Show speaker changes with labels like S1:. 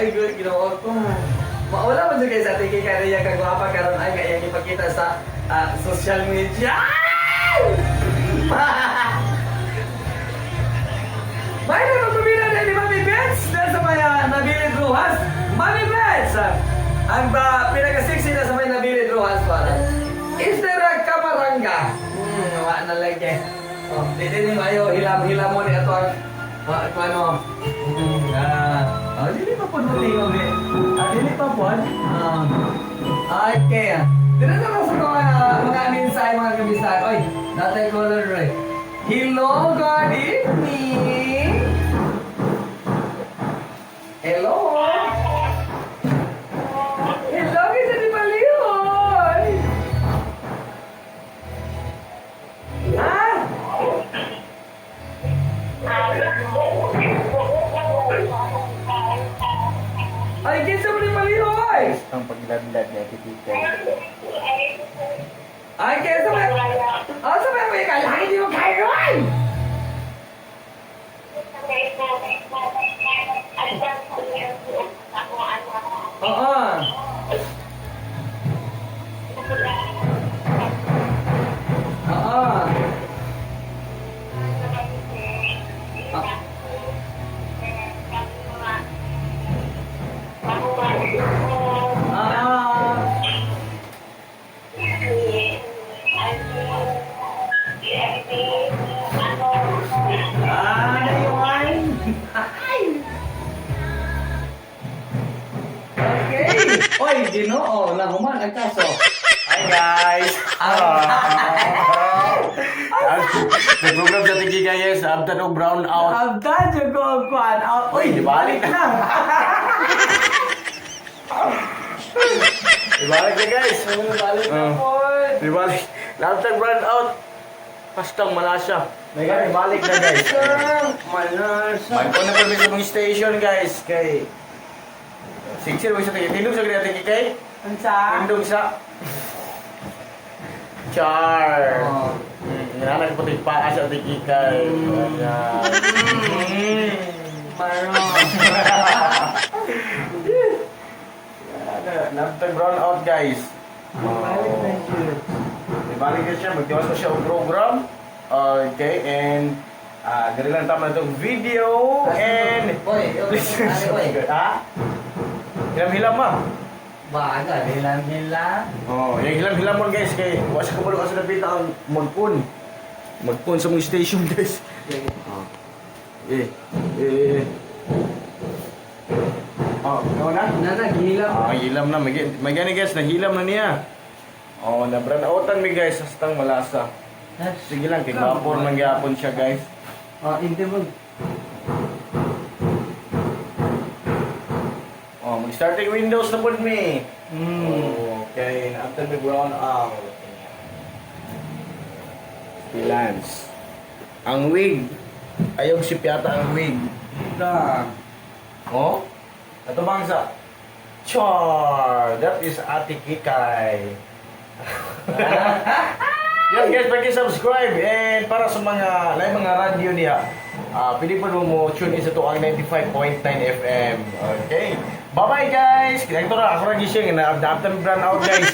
S1: Ay, ginawa ko. Wala man siya sa tingin ka niya kagwapa karon ay kaya ipakita sa social media. May nagpapabila na ni Mami Bets na sa may Nabilid Ruhas. Mami Bets! Ang pinaka-sexy na sa may Nabilid Ruhas para. Is there a kamaranga? Wala na lagi. Oh, dito ni Mayo, hilam-hilam mo ni ato ang ano. Dili pa po nuli ko ni. Dili pa po. Okay. Dito na lang sa mga minsay, mga kabisay. Oy, natay color right. Hello, good evening. Hello. Hello, kisa ni Malihoy. Ha? Ay, kisa mo ni Malihoy.
S2: Ang pagladlad niya, kikay.
S1: Ay, kisa mo. Sa may kailangan hindi mo kailan. Oo. Oo. Oy, Ginoo, nahuman ang kaso.
S2: Hi guys! Nag-program sa tingin guys, abdan o brown out.
S1: Abdan yung kuhan out. Uy,
S2: ibalik
S1: na.
S2: Ibalik na guys!
S1: Ibalik na po.
S2: Ibalik. Abdan brown out. Pastang malasya. Ibalik na guys.
S1: Malasya.
S2: Magpo na permit sa mga station guys. Kay... Singsir mo sa tingin. Tindog sa kanya tingin kay?
S1: Ang sa?
S2: Tindog sa... Char!
S1: Oh.
S2: Nananag po tingin paa sa tingin kay.
S1: Maro.
S2: Nagtag brown out guys.
S1: Ibalik na siya.
S2: Ibalik na siya. Magdiwas mo siya ang program. Okay, and... gano'n lang tama na itong video. And...
S1: Boy,
S2: Ha? Hilam-hilam ma.
S1: Baga, hilam-hilam.
S2: Yung hilam-hilam mo guys. Kaya wasa ka pala kasi napita ang magpun. Magpun sa mga station guys. Ikaw na?
S1: Nanaghilam.
S2: Hilam na. May gani guys, nahilam na niya. Na-brown outan mi guys. Hastang malasa. Sige lang, kay vapor mangyapon siya guys.
S1: Hindi mo.
S2: Mag-starting windows na po mi. Okay, after the brown out. Lance. Ang wig. Ayaw si Piata ang wig. Ito bangsa. Char! That is Ate Kikay. Yan guys, pag-subscribe and para sa mga radyo niya, pwede pa mo tune in sa ito ang 95.9 FM. Okay? Bye-bye guys! Ito na, ako na gising. Na-after brown out guys.